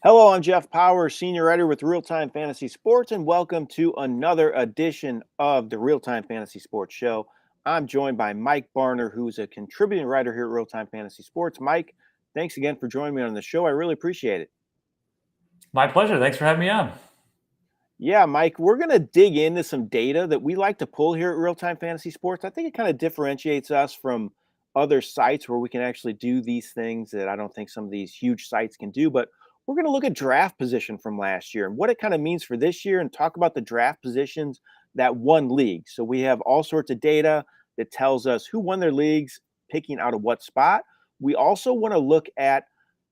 Hello, I'm Jeff Paur, senior writer with RealTime Fantasy Sports, and welcome to another edition of the RealTime Fantasy Sports Show. I'm joined by Mike Barner, who's a contributing writer here at RealTime Fantasy Sports. Mike, thanks again for joining me on the show. I really appreciate it. My pleasure. Thanks for having me on. Yeah, Mike, we're going to dig into some data that we like to pull here at RealTime Fantasy Sports. I think it kind of differentiates us from other sites where we can actually do these things that I don't think some of these huge sites can do. But we're going to look at draft position from last year and what it kind of means for this year and talk about the draft positions that won leagues. So we have all sorts of data that tells us who won their leagues, picking out of what spot. We also want to look at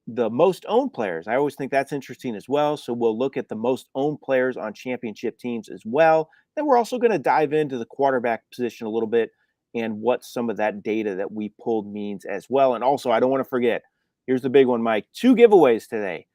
the most owned players. I always think that's interesting as well. So we'll look at the most owned players on championship teams as well. Then we're also going to dive into the quarterback position a little bit and what some of that data that we pulled means as well. And also, I don't want to forget, here's the big one, Mike. 2 giveaways today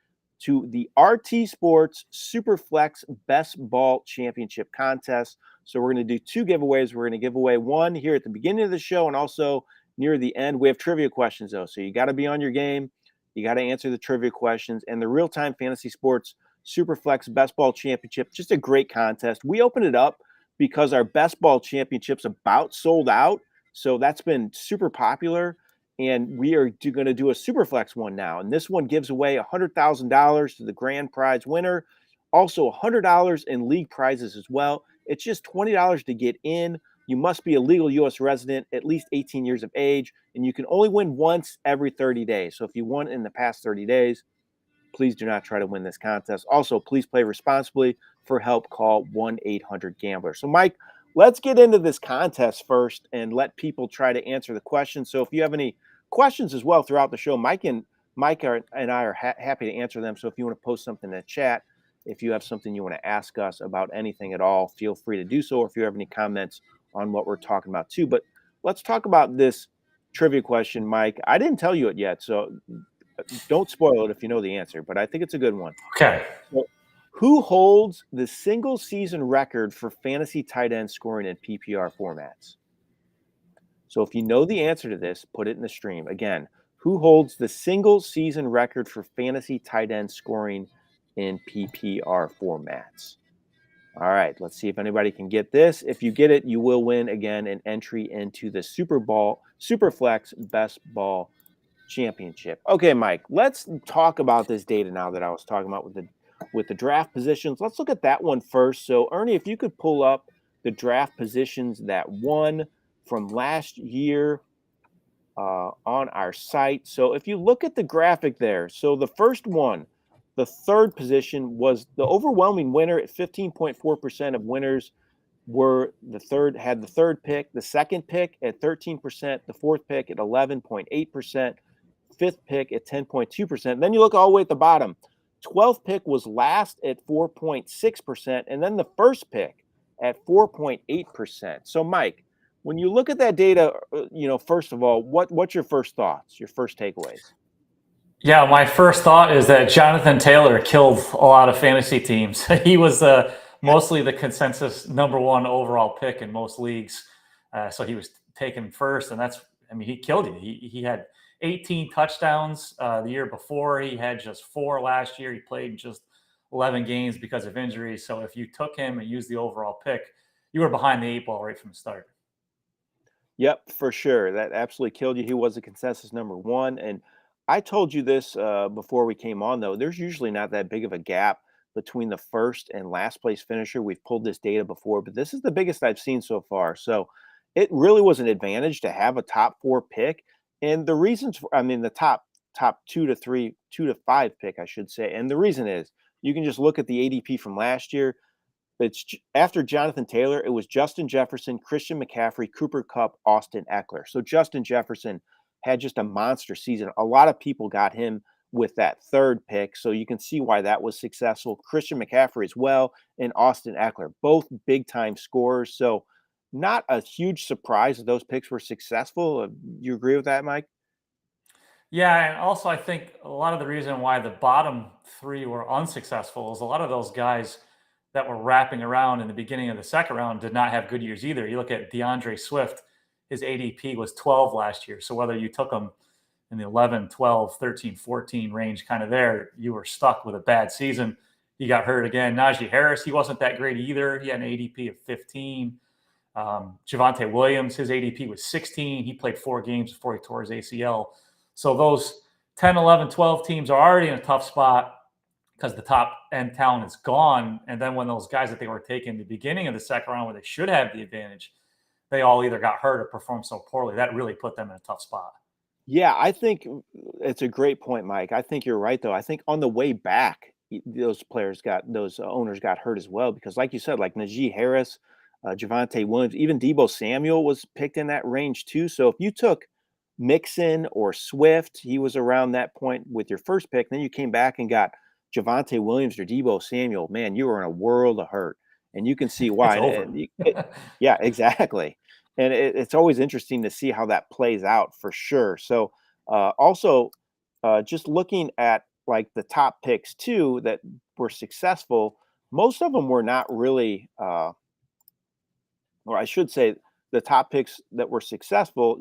to the RT Sports Superflex Best Ball Championship contest. So we're going to do 2 giveaways. We're going to give away one here at the beginning of the show and also near the end. We have trivia questions, though. So you got to be on your game. You got to answer the trivia questions. And the Real-Time Fantasy Sports Superflex Best Ball Championship, just a great contest. We opened it up because our Best Ball Championship's about sold out. So that's been super popular. And we are going to do a Superflex one now. And this one gives away $100,000 to the grand prize winner. Also $100 in league prizes as well. It's just $20 to get in. You must be a legal U.S. resident, at least 18 years of age, and you can only win once every 30 days. So if you won in the past 30 days, please do not try to win this contest. Also, please play responsibly. For help, call 1-800-GAMBLER. So, Mike, let's get into this contest first and let people try to answer the questions. So if you have any questions as well throughout the show, Mike and I are happy to answer them. So if you want to post something in the chat, if you have something you want to ask us about anything at all, feel free to do so. Or if you have any comments on what we're talking about too. But let's talk about this trivia question, Mike. I didn't tell you it yet, so don't spoil it if you know the answer, but I think it's a good one. Okay. So, who holds the single season record for fantasy tight end scoring in PPR formats? So if you know the answer to this, put it in the stream. Again, who holds the single season record for fantasy tight end scoring in PPR formats? All right, let's see if anybody can get this. If you get it, you will win again an entry into the Superflex Best Ball Championship. Okay, Mike, let's talk about this data now that I was talking about with the draft positions. Let's look at that one first. So, Ernie, if you could pull up the draft positions that won from last year on our site. So, if you look at the graphic there, so the first one, the third position was the overwhelming winner at 15.4% of winners had the third pick, the second pick at 13%, the fourth pick at 11.8%, fifth pick at 10.2%. Then you look all the way at the bottom. 12th pick was last at 4.6%, and then the first pick at 4.8%. So, Mike, when you look at that data, first of all, what's your first thoughts, your first takeaways? Yeah, my first thought is that Jonathan Taylor killed a lot of fantasy teams. He was mostly the consensus number one overall pick in most leagues. So he was taken first, and he killed you. He had 18 touchdowns the year before. He had just 4 last year. He played just 11 games because of injuries. So if you took him and used the overall pick, you were behind the 8 ball right from the start. Yep, for sure. That absolutely killed you. He was a consensus number one. And I told you this before we came on, though. There's usually not that big of a gap between the first and last place finisher. We've pulled this data before, but this is the biggest I've seen so far. So it really was an advantage to have a top 4 pick. And the reasons, the top 2 to 5 pick, I should say. And the reason is you can just look at the ADP from last year. It's after Jonathan Taylor, it was Justin Jefferson, Christian McCaffrey, Cooper Kupp, Austin Eckler. So Justin Jefferson had just a monster season. A lot of people got him with that third pick, so you can see why that was successful. Christian McCaffrey as well, and Austin Eckler, both big-time scorers. So not a huge surprise that those picks were successful. You agree with that, Mike? Yeah, and also I think a lot of the reason why the bottom 3 were unsuccessful is a lot of those guys that were wrapping around in the beginning of the second round did not have good years either. You look at DeAndre Swift, his ADP was 12 last year. So whether you took him in the 11, 12, 13, 14 range, kind of there, you were stuck with a bad season. He got hurt again. Najee Harris, he wasn't that great either. He had an ADP of 15. Javonte Williams, his ADP was 16. He played 4 games before he tore his ACL. So those 10, 11, 12 teams are already in a tough spot because the top end talent is gone. And then when those guys that they were taking at the beginning of the second round where they should have the advantage, they all either got hurt or performed so poorly, that really put them in a tough spot. Yeah, I think it's a great point, Mike. I think you're right, though. I think on the way back, those owners got hurt as well because, like you said, like Najee Harris, Javonte Williams, even Debo Samuel was picked in that range too. So if you took Mixon or Swift, he was around that point with your first pick. Then you came back and got Javonte Williams or Debo Samuel. Man, you were in a world of hurt, and you can see why. It's over. Yeah, exactly. And it's always interesting to see how that plays out for sure. So also, just looking at like the top picks too that were successful, most of them were not really, or I should say, the top picks that were successful.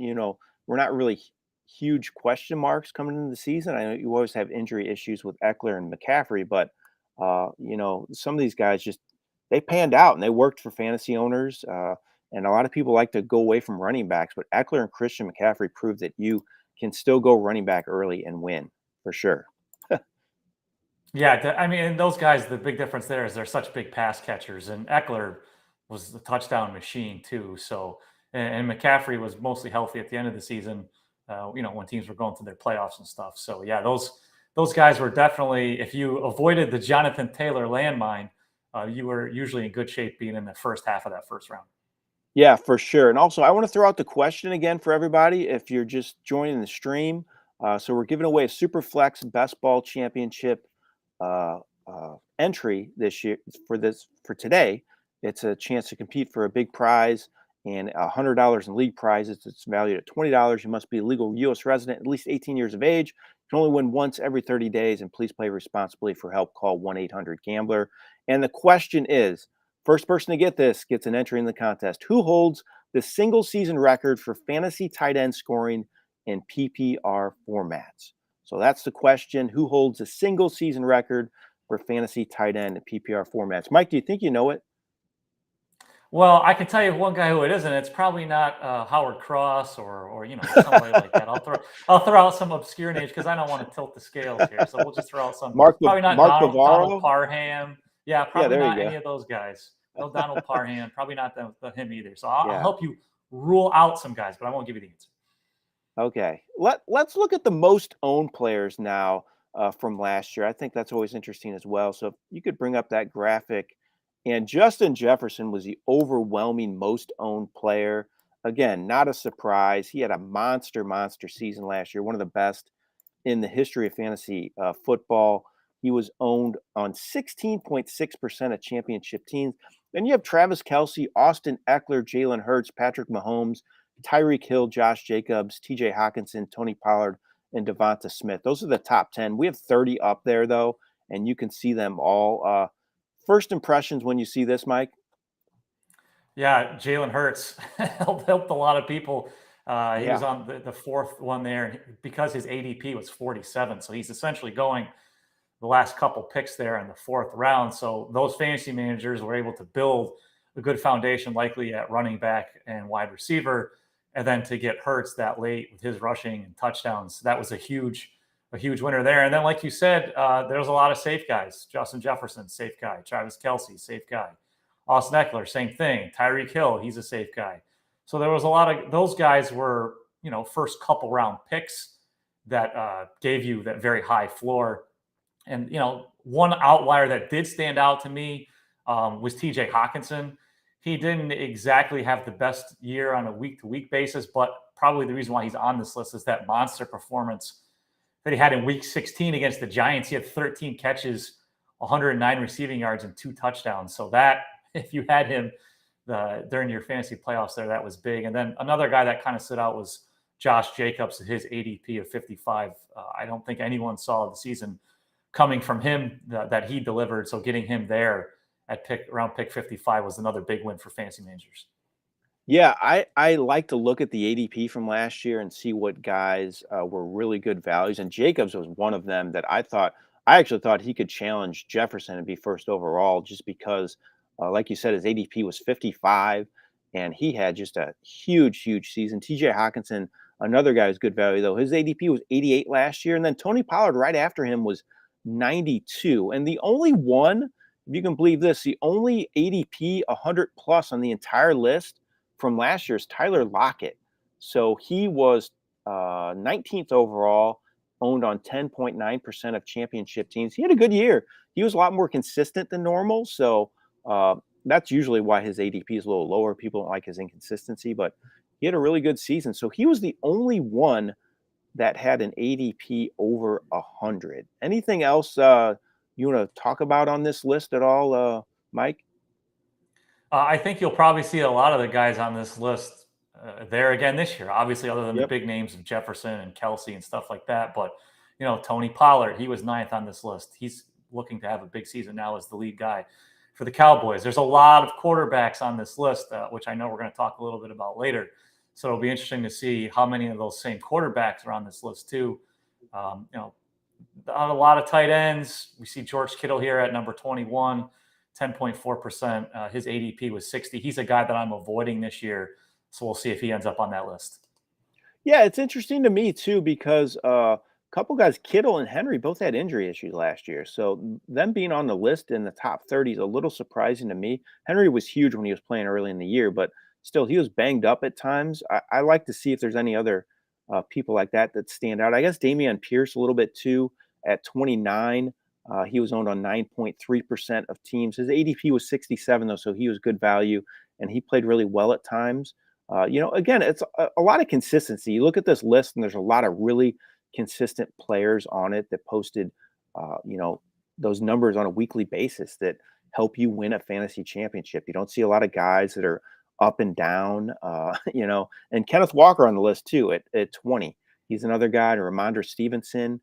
Were not really huge question marks coming into the season. I know you always have injury issues with Eckler and McCaffrey, but some of these guys just they panned out and they worked for fantasy owners. And a lot of people like to go away from running backs, but Eckler and Christian McCaffrey proved that you can still go running back early and win for sure. Yeah, I mean, and those guys, the big difference there is they're such big pass catchers, and Eckler was the touchdown machine too. So, and McCaffrey was mostly healthy at the end of the season, when teams were going through their playoffs and stuff. So, yeah, those guys were definitely, if you avoided the Jonathan Taylor landmine, you were usually in good shape being in the first half of that first round. Yeah, for sure. And also, I want to throw out the question again for everybody if you're just joining the stream. So we're giving away a Superflex Best Ball Championship entry this year for today. It's a chance to compete for a big prize and $100 in league prizes. It's valued at $20. You must be a legal U.S. resident, at least 18 years of age. You can only win once every 30 days, and please play responsibly. For help, call 1-800-GAMBLER. And the question is, first person to get this gets an entry in the contest. Who holds the single season record for fantasy tight end scoring in PPR formats? So that's the question. Who holds the single season record for fantasy tight end in PPR formats? Mike, do you think you know it? Well, I can tell you one guy who it isn't. It's probably not Howard Cross or somebody like that. I'll throw out some obscure names because I don't want to tilt the scales here. So we'll just throw out some. Probably not Mark Donald Bavaro. Parham. Yeah, Yeah, probably there you not go. any of those guys. No Donald Parham. Probably not him either. So I'll Yeah. help you rule out some guys, but I won't give you the answer. Okay. Let's look at the most owned players now from last year. I think that's always interesting as well. So if you could bring up that graphic. And Justin Jefferson was the overwhelming most owned player. Again, not a surprise. He had a monster season last year, one of the best in the history of fantasy football. He was owned on 16.6% of championship teams. Then you have Travis Kelce, Austin Eckler, Jalen Hurts, Patrick Mahomes, Tyreek Hill, Josh Jacobs, TJ Hawkinson, Tony Pollard, and Devonta Smith. Those are the top 10. We have 30 up there, though, and you can see them all. First impressions when you see this, Mike? Yeah, Jalen Hurts helped a lot of people. He was Yeah. on the fourth one there because his ADP was 47. So he's essentially going the last couple picks there in the fourth round. So those fantasy managers were able to build a good foundation, likely at running back and wide receiver. And then to get Hurts that late with his rushing and touchdowns, that was a huge winner there. And then, like you said, there's a lot of safe guys. Justin Jefferson, safe guy. Travis Kelce, safe guy. Austin Eckler, same thing. Tyreek Hill, he's a safe guy. So there was a lot of those guys were, first couple round picks that gave you that very high floor. And, one outlier that did stand out to me was TJ Hawkinson. He didn't exactly have the best year on a week-to-week basis, but probably the reason why he's on this list is that monster performance that he had in week 16 against the Giants. He had 13 catches, 109 receiving yards, and 2 touchdowns. So that, if you had him during your fantasy playoffs there, that was big. And then another guy that kind of stood out was Josh Jacobs, his ADP of 55. I don't think anyone saw the season coming from him that he delivered. So getting him there at around pick 55 was another big win for fantasy managers. Yeah, I like to look at the ADP from last year and see what guys were really good values, and Jacobs was one of them that I actually thought he could challenge Jefferson and be first overall, just because, like you said, his ADP was 55, and he had just a huge season. TJ Hawkinson, another guy who's good value though, his ADP was 88 last year, and then Tony Pollard right after him was 92, and the only one, if you can believe this, the only ADP 100 plus on the entire list from last year's Tyler Lockett. So he was 19th overall, owned on 10.9% of championship teams. He had a good year. He was a lot more consistent than normal. So uh, that's usually why his ADP is a little lower. People don't like his inconsistency, but he had a really good season. So he was the only one that had an ADP over 100. Anything else you want to talk about on this list at all, Mike? I think you'll probably see a lot of the guys on this list there again this year. Obviously, other than the Yep. big names of Jefferson and Kelsey and stuff like that. But Tony Pollard, he was ninth on this list. He's looking to have a big season now as the lead guy for the Cowboys. There's a lot of quarterbacks on this list, which I know we're going to talk a little bit about later. So it'll be interesting to see how many of those same quarterbacks are on this list too. On a lot of tight ends, we see George Kittle here at number 21. 10.4%. His ADP was 60. He's a guy that I'm avoiding this year. So we'll see if he ends up on that list. Yeah, it's interesting to me too because a couple guys, Kittle and Henry, both had injury issues last year. So them being on the list in the top 30 is a little surprising to me. Henry was huge when he was playing early in the year, but still, he was banged up at times. I like to see if there's any other people like that that stand out. I guess Damian Pierce a little bit too at 29. He was owned on 9.3% of teams. His ADP was 67 though, so he was good value, and he played really well at times. Again, it's a lot of consistency. You look at this list, and there's a lot of really consistent players on it that posted, uh, you know, those numbers on a weekly basis that help you win a fantasy championship. You don't see a lot of guys that are up and down, and Kenneth Walker on the list too at 20. He's another guy, and Ramondre Stevenson,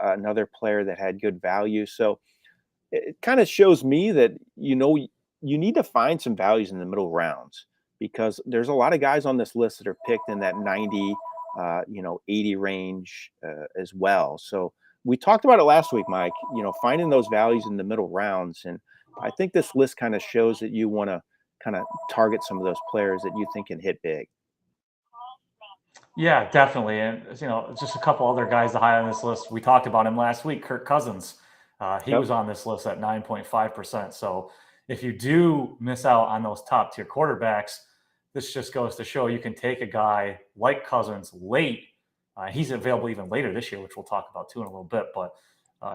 another player that had good value. So it kind of shows me that you need to find some values in the middle rounds because there's a lot of guys on this list that are picked in that 90 80 range as well. So we talked about it last week, Mike, finding those values in the middle rounds, and I think this list kind of shows that you want to kind of target some of those players that you think can hit big. Yeah, definitely. And just a couple other guys to highlight on this list. We talked about him last week. Kirk Cousins, he Yep. was on this list at 9.5%. So if you do miss out on those top tier quarterbacks, this just goes to show you can take a guy like Cousins late. He's available even later this year, which we'll talk about too in a little bit. But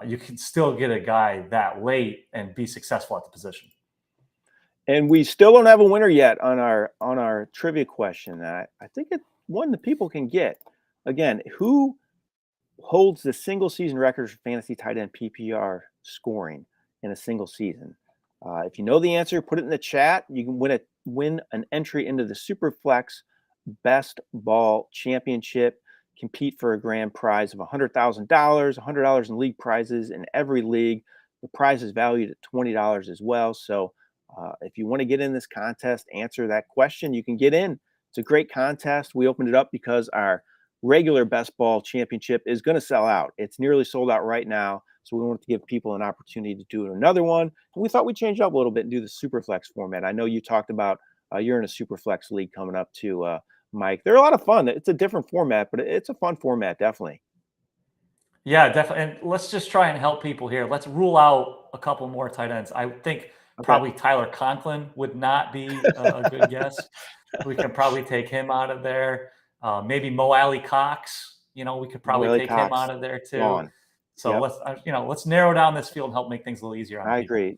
you can still get a guy that late and be successful at the position. And we still don't have a winner yet on our trivia question. I think it's one that people can get. Again, who holds the single season record for fantasy tight end PPR scoring in a single season? If you know the answer, put it in the chat. You can win an entry into the Superflex Best Ball Championship. Compete for a grand prize of $100,000, $100 in league prizes in every league. The prize is valued at $20 as well. So if you want to get in this contest, answer that question, you can get in. It's a great contest. We opened it up because our regular best ball championship is going to sell out. It's nearly sold out right now. So we wanted to give people an opportunity to do another one. And we thought we'd change up a little bit and do the Superflex format. I know you talked about you're in a Superflex league coming up too, Mike. They're a lot of fun. It's a different format, but it's a fun format, definitely. Yeah, definitely. And let's just try and help people here. Let's rule out a couple more tight ends. I think Okay. probably Tyler Conklin would not be a good guess. We can probably take him out of there. Maybe Mo Alley Cox. We could probably Willie take him Cox, out of there too. gone. So Yep, let's narrow down this field and help make things a little easier on I people. agree.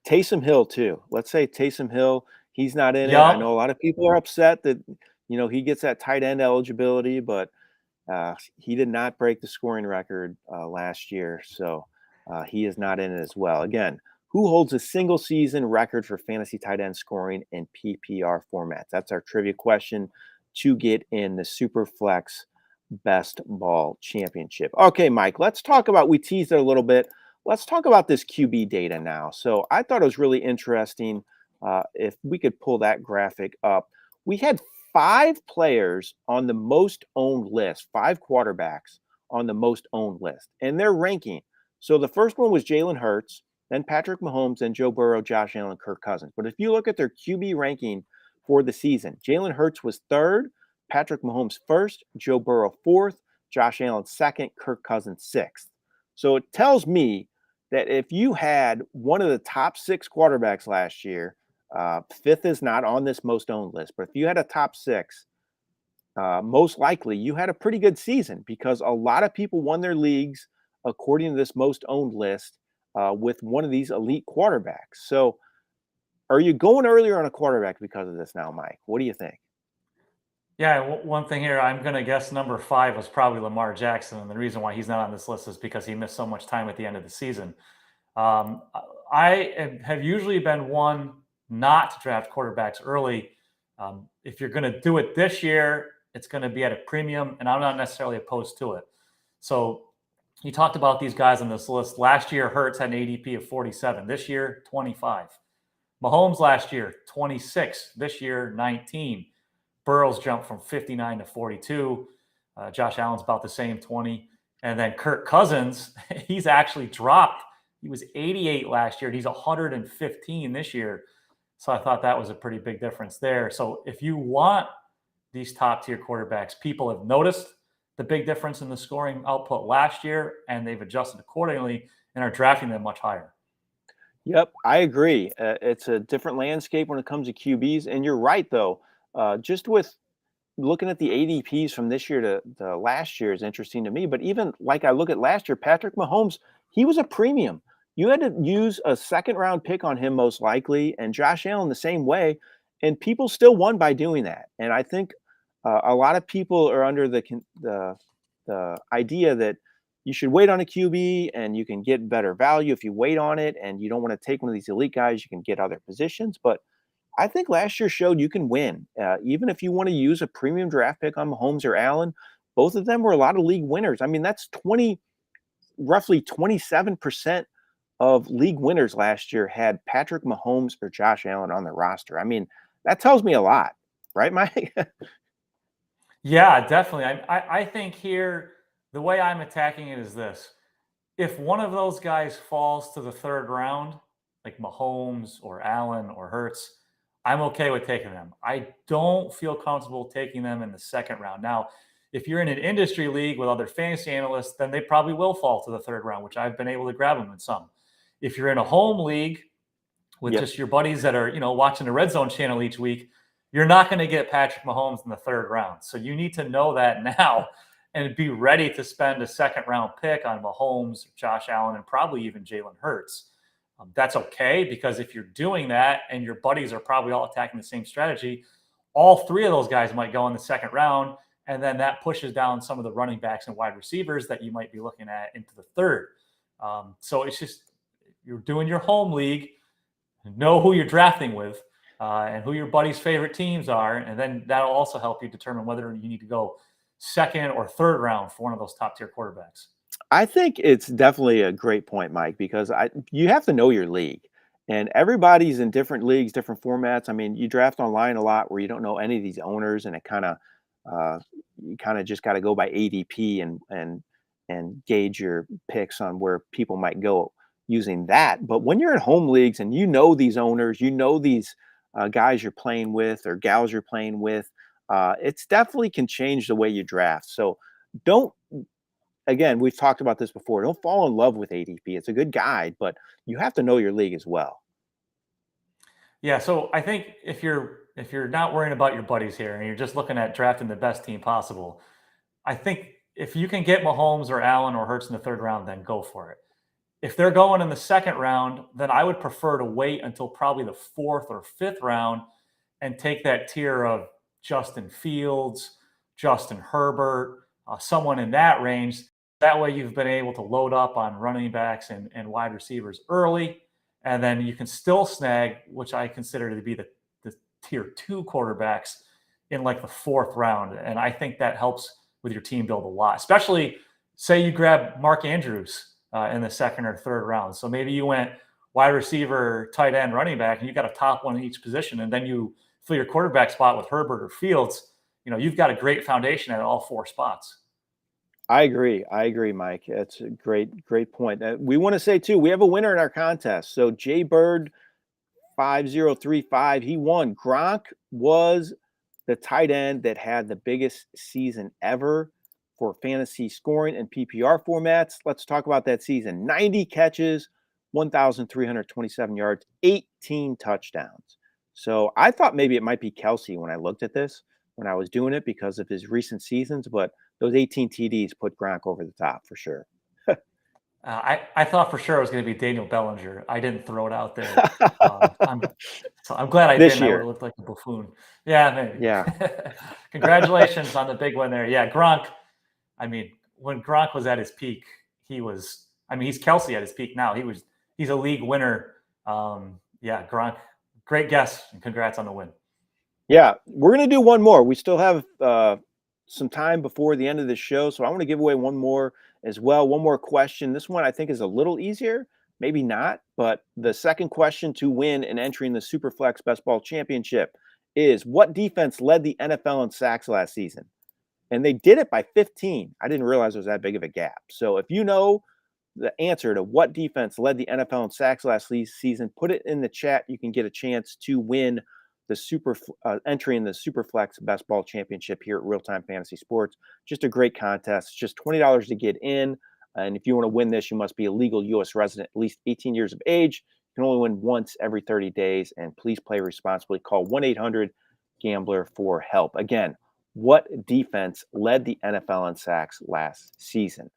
Taysom Hill too. Let's say Taysom Hill, he's not in it. I Yup. know a lot of people are upset that he gets that tight end eligibility, but he did not break the scoring record last year, so he is not in it as well. Again, who holds a single season record for fantasy tight end scoring in PPR formats? That's our trivia question to get in the Superflex Best Ball Championship. Okay, Mike, let's talk about, we teased it a little bit. Let's talk about this QB data now. So I thought it was really interesting if we could pull that graphic up. we had 5 players on the most owned list, 5 quarterbacks on the most owned list, and their ranking. So the first one was Jalen Hurts, then Patrick Mahomes, then Joe Burrow, Josh Allen, Kirk Cousins. But if you look at their QB ranking for the season, Jalen Hurts was third, Patrick Mahomes first, Joe Burrow fourth, Josh Allen second, Kirk Cousins sixth. So it tells me that if you had one of the top 6 quarterbacks last year, fifth is not on this most owned list, but if you had a top 6, most likely you had a pretty good season because a lot of people won their leagues according to this most owned list with one of these elite quarterbacks. So, are you going earlier on a quarterback because of this now, Mike? What do you think? Yeah, one thing here, I'm going to guess number 5 was probably Lamar Jackson. And the reason why he's not on this list is because he missed so much time at the end of the season. Um, have usually been one not to draft quarterbacks early. If you're going to do it this year, it's going to be at a premium, and I'm not necessarily opposed to it. So you talked about these guys on this list. Last year, Hurts had an ADP of 47. This year, 25. Mahomes last year, 26. This year, 19. Burrow's jumped from 59 to 42. Josh Allen's about the same, 20. And then Kirk Cousins, he's actually dropped. He was 88 last year. And he's 115 this year. So I thought that was a pretty big difference there. So if you want these top tier quarterbacks, people have noticed the big difference in the scoring output last year, and they've adjusted accordingly and are drafting them much higher. Yep, I agree. It's a different landscape when it comes to QBs, and you're right though. Just with looking at the ADPs from this year to last year is interesting to me. But even like I look at last year, Patrick Mahomes, he was a premium. You had to use a second round pick on him most likely, and Josh Allen the same way, and people still won by doing that. And I think a lot of people are under the idea that you should wait on a QB and you can get better value if you wait on it, and you don't want to take one of these elite guys. You can get other positions, but I think last year showed you can win. Even if you want to use a premium draft pick on Mahomes or Allen, both of them were a lot of league winners. I mean, that's roughly 27% of league winners last year had Patrick Mahomes or Josh Allen on their roster. I mean, that tells me a lot, right, Mike? Yeah, definitely. I think here, the way I'm attacking it is this. If one of those guys falls to the third round, like Mahomes or Allen or Hurts, I'm okay with taking them. I don't feel comfortable taking them in the second round. Now, if you're in an industry league with other fantasy analysts, then they probably will fall to the third round, which I've been able to grab them in some. If you're in a home league with Yep. just your buddies that are, watching the Red Zone channel each week, you're not going to get Patrick Mahomes in the third round. So you need to know that now and be ready to spend a second round pick on Mahomes, Josh Allen, and probably even Jalen Hurts. That's okay, because if you're doing that and your buddies are probably all attacking the same strategy, all 3 of those guys might go in the second round. And then that pushes down some of the running backs and wide receivers that you might be looking at into the third. So it's just, you're doing your home league, know who you're drafting with, and who your buddies' favorite teams are. And then that'll also help you determine whether you need to go second or third round for one of those top tier quarterbacks. I think it's definitely a great point, Mike, because you have to know your league, and everybody's in different leagues, different formats. I mean, you draft online a lot where you don't know any of these owners, and it kind of you kind of just got to go by ADP and gauge your picks on where people might go using that. But when you're in home leagues and you know these owners, you know these guys you're playing with or gals you're playing with, it's definitely can change the way you draft. So don't again, we've talked about this before. Don't fall in love with ADP. It's a good guide, but you have to know your league as well. Yeah, so I think if you're not worrying about your buddies here and you're just looking at drafting the best team possible, I think if you can get Mahomes or Allen or Hurts in the third round, then go for it. If they're going in the second round, then I would prefer to wait until probably the fourth or fifth round and take that tier of Justin Fields, Justin Herbert, someone in that range. That way you've been able to load up on running backs and wide receivers early. And then you can still snag, which I consider to be the tier 2 quarterbacks in like the fourth round. And I think that helps with your team build a lot, especially say you grab Mark Andrews in the second or third round. So maybe you went wide receiver, tight end, running back, and you got a top one in each position. And then you fill your quarterback spot with Herbert or Fields, you've got a great foundation at all 4 spots. I agree. Mike. That's a great point. We want to say too, we have a winner in our contest. So Jay Bird 5035, he won. Gronk was the tight end that had the biggest season ever for fantasy scoring and PPR formats. Let's talk about that season. 90 catches, 1,327 yards, 18 touchdowns. So I thought maybe it might be Kelsey when I looked at this, when I was doing it because of his recent seasons, but those 18 TDs put Gronk over the top for sure. I thought for sure it was going to be Daniel Bellinger. I didn't throw it out there. I'm glad I This didn't. I would year. have looked like a buffoon. Yeah, maybe. Yeah. Congratulations on the big one there. Yeah, Gronk. I mean, when Gronk was at his peak, he's Kelsey at his peak now. He's a league winner. Yeah, Gronk, great guess, and congrats on the win. Yeah, we're going to do one more. We still have some time before the end of the show, so I want to give away one more as well. One more question. This one I think is a little easier, maybe not, but the second question to win an entry in the Superflex Best Ball Championship is, what defense led the NFL in sacks last season? And they did it by 15. I didn't realize there was that big of a gap. So if you know the answer to what defense led the NFL in sacks last season, put it in the chat. You can get a chance to win the entry in the Superflex Best Ball Championship here at RealTime Fantasy Sports. Just a great contest. It's just $20 to get in. And if you want to win this, you must be a legal U.S. resident, at least 18 years of age. You can only win once every 30 days. And please play responsibly. Call 1-800-GAMBLER for help. Again, what defense led the NFL in sacks last season?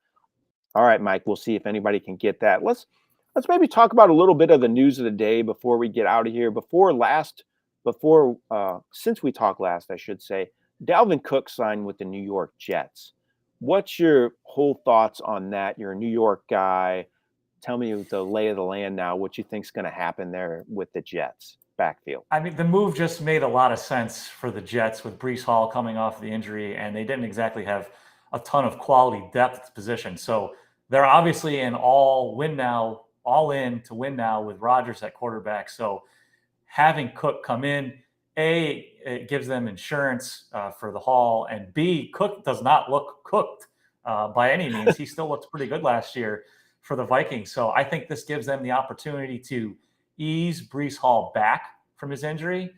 All right, Mike, we'll see if anybody can get that. Let's maybe talk about a little bit of the news of the day before we get out of here. Since we talked last, I should say, Dalvin Cook signed with the New York Jets. What's your whole thoughts on that? You're a New York guy. Tell me the lay of the land now, what you think's going to happen there with the Jets backfield. I mean, the move just made a lot of sense for the Jets with Breece Hall coming off the injury, and they didn't exactly have a ton of quality depth at the position. So they're obviously all in to win now with Rodgers at quarterback. So having Cook come in, A, it gives them insurance for the Hall, and B, Cook does not look cooked by any means. He still looks pretty good last year for the Vikings. So I think this gives them the opportunity to ease Breece Hall back from his injury.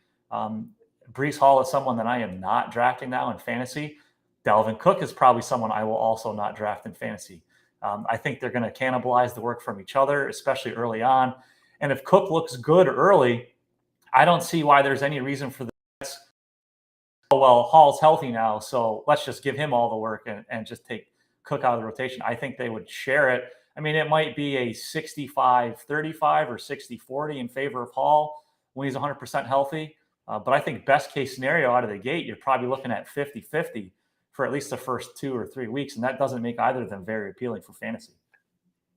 Breece Hall is someone that I am not drafting now in fantasy. Dalvin Cook is probably someone I will also not draft in fantasy. I think they're going to cannibalize the work from each other, especially early on. And if Cook looks good early, I don't see why there's any reason for the Jets. Oh, well, Hall's healthy now, so let's just give him all the work and just take Cook out of the rotation. I think they would share it. I mean, it might be a 65-35 or 60-40 in favor of Hall when he's 100% healthy. But I think best case scenario out of the gate, you're probably looking at 50-50 for at least the first 2 or 3 weeks. And that doesn't make either of them very appealing for fantasy.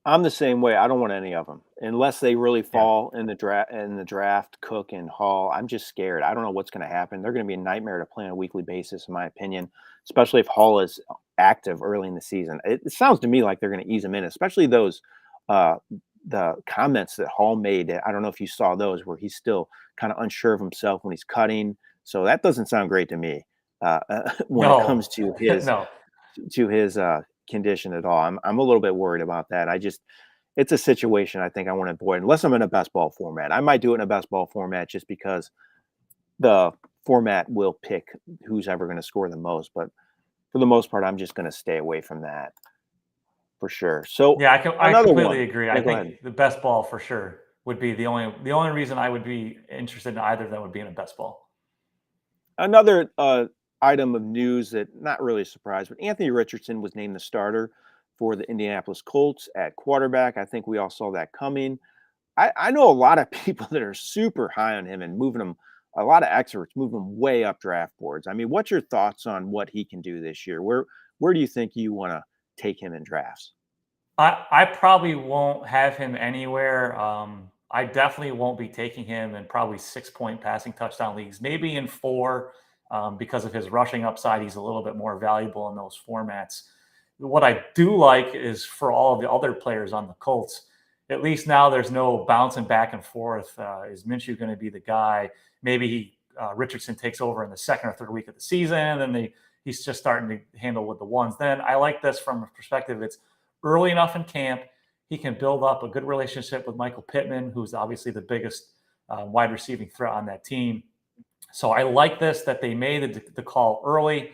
I'm the same way. I don't want any of them unless they really fall in the draft. Cook and Hall, I'm just scared. I don't know what's going to happen. They're going to be a nightmare to play on a weekly basis, in my opinion, especially if Hall is active early in the season. It sounds to me like they're going to ease him in, especially those the comments that Hall made. I don't know if you saw those, where he's still kind of unsure of himself when he's cutting. So that doesn't sound great to me when it comes to his condition at all. I'm a little bit worried about that. It's a situation I think I want to avoid unless I'm in a best ball format. I might do it in a best ball format just because the format will pick who's ever going to score the most. But for the most part, I'm just going to stay away from that for sure. So yeah, I completely agree. I think the best ball for sure would be the only reason I would be interested in either of them would be in a best ball. Another item of news that not really a surprise, but Anthony Richardson was named the starter for the Indianapolis Colts at quarterback. I think we all saw that coming. I know a lot of people that are super high on him and moving him, a lot of experts moving him way up draft boards. I mean, what's your thoughts on what he can do this year? Where do you think you want to take him in drafts? I probably won't have him anywhere. I definitely won't be taking him in probably 6-point passing touchdown leagues, maybe in 4. Because of his rushing upside, he's a little bit more valuable in those formats. What I do like is for all of the other players on the Colts, at least now there's no bouncing back and forth. Is Minshew going to be the guy? Maybe he Richardson takes over in the second or third week of the season, and he's just starting to handle with the ones. Then I like this from a perspective. It's early enough in camp. He can build up a good relationship with Michael Pittman, who's obviously the biggest wide receiving threat on that team. So I like this that they made the call early.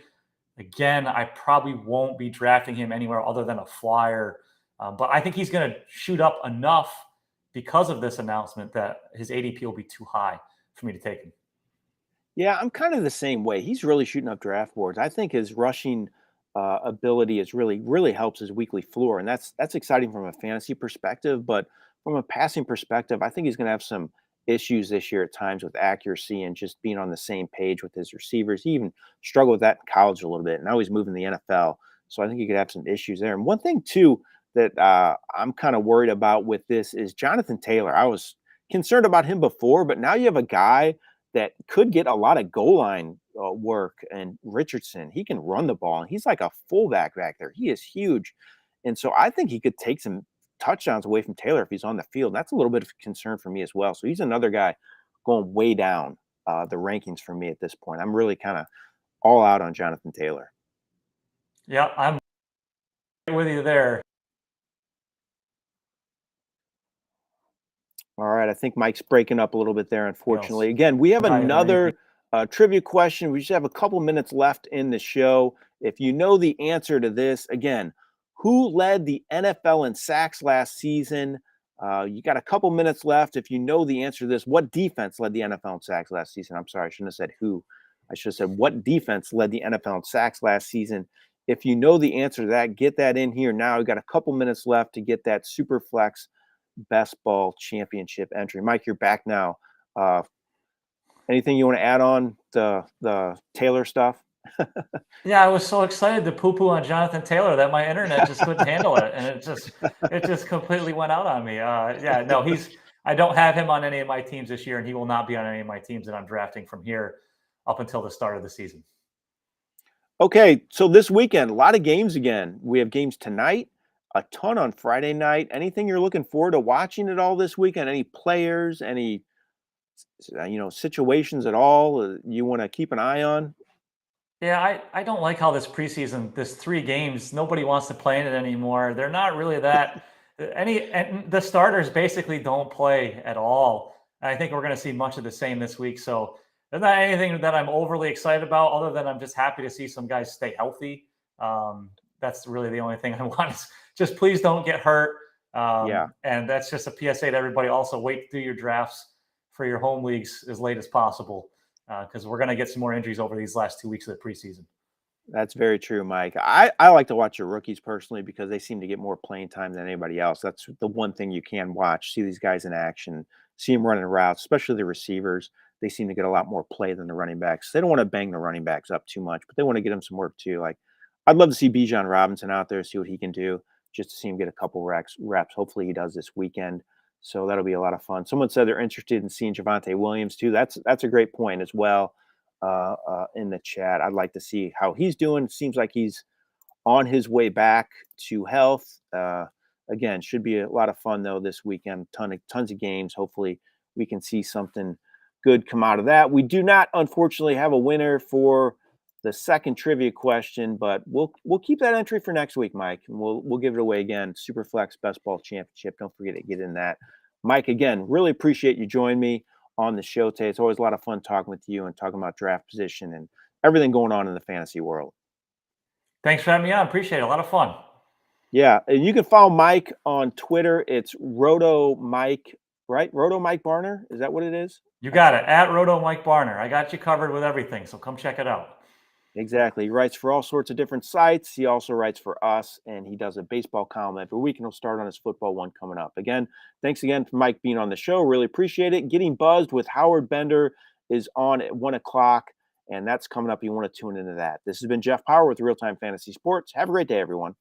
Again, I probably won't be drafting him anywhere other than a flyer, but I think he's going to shoot up enough because of this announcement that his ADP will be too high for me to take him. Yeah, I'm kind of the same way. He's really shooting up draft boards. I think his rushing ability is really helps his weekly floor, and that's exciting from a fantasy perspective. But from a passing perspective, I think he's going to have some issues this year at times with accuracy and just being on the same page with his receivers. He even struggled with that in college a little bit. Now he's moving to the NFL, so I think he could have some issues there. And one thing too that I'm kind of worried about with this is Jonathan Taylor. I was concerned about him before, but now you have a guy that could get a lot of goal line work. And Richardson, he can run the ball, and he's like a fullback back there. He is huge, and so I think he could take some touchdowns away from Taylor if he's on the field. That's a little bit of concern for me as well. So he's another guy going way down the rankings for me at this point. I'm really kind of all out on Jonathan Taylor. Yeah, I'm with you there. All right, I think Mike's breaking up a little bit there, unfortunately. Again, we have Higher than another anything. trivia question. We just have a couple minutes left in the show. If you know the answer to this, again, who led the NFL in sacks last season? You got a couple minutes left. If you know the answer to this, what defense led the NFL in sacks last season? I'm sorry, I shouldn't have said who. I should have said what defense led the NFL in sacks last season. If you know the answer to that, get that in here now. We got a couple minutes left to get that super flex best ball championship entry. Mike, you're back now. Anything you want to add on the Taylor stuff? Yeah, I was so excited to poo-poo on Jonathan Taylor that my internet just couldn't handle it, and it just completely went out on me. Yeah, no, I don't have him on any of my teams this year, and he will not be on any of my teams that I'm drafting from here up until the start of the season. Okay, so this weekend, a lot of games again. We have games tonight, a ton on Friday night. Anything you're looking forward to watching at all this weekend? Any players, any situations at all you want to keep an eye on? Yeah, I don't like how this preseason, this 3 games, nobody wants to play in it anymore. They're not really that and the starters basically don't play at all. And I think we're going to see much of the same this week. So there's not anything that I'm overly excited about, other than I'm just happy to see some guys stay healthy. That's really the only thing I want is just please don't get hurt. Yeah. And that's just a PSA to everybody. Also, wait to do your drafts for your home leagues as late as possible, because we're going to get some more injuries over these last 2 weeks of the preseason. That's very true, Mike. I like to watch your rookies personally because they seem to get more playing time than anybody else. That's the one thing you can watch, see these guys in action, see them running routes, especially the receivers. They seem to get a lot more play than the running backs. They don't want to bang the running backs up too much, but they want to get them some work too. Like, I'd love to see Bijan Robinson out there, see what he can do, just to see him get a couple reps. Hopefully he does this weekend. So that'll be a lot of fun. Someone said they're interested in seeing Javonte Williams too. That's a great point as well. In the chat, I'd like to see how he's doing. Seems like he's on his way back to health. Again, should be a lot of fun though this weekend. Tons of games. Hopefully, we can see something good come out of that. We do not, unfortunately, have a winner for the second trivia question, but we'll keep that entry for next week, Mike, and we'll give it away again. Superflex Best Ball Championship. Don't forget to get in that. Mike, again, really appreciate you joining me on the show today. It's always a lot of fun talking with you and talking about draft position and everything going on in the fantasy world. Thanks for having me on. Appreciate it. A lot of fun. Yeah. And you can follow Mike on Twitter. It's Roto Mike, right? Roto Mike Barner. Is that what it is? You got it. At Roto Mike Barner. I got you covered with everything. So come check it out. Exactly. He writes for all sorts of different sites. He also writes for us, and he does a baseball column every week, and he'll start on his football one coming up. Again, thanks again for Mike being on the show. Really appreciate it. Getting Buzzed with Howard Bender is on at 1 o'clock, and that's coming up. You want to tune into that. This has been Jeff Paur with Real Time Fantasy Sports. Have a great day, everyone.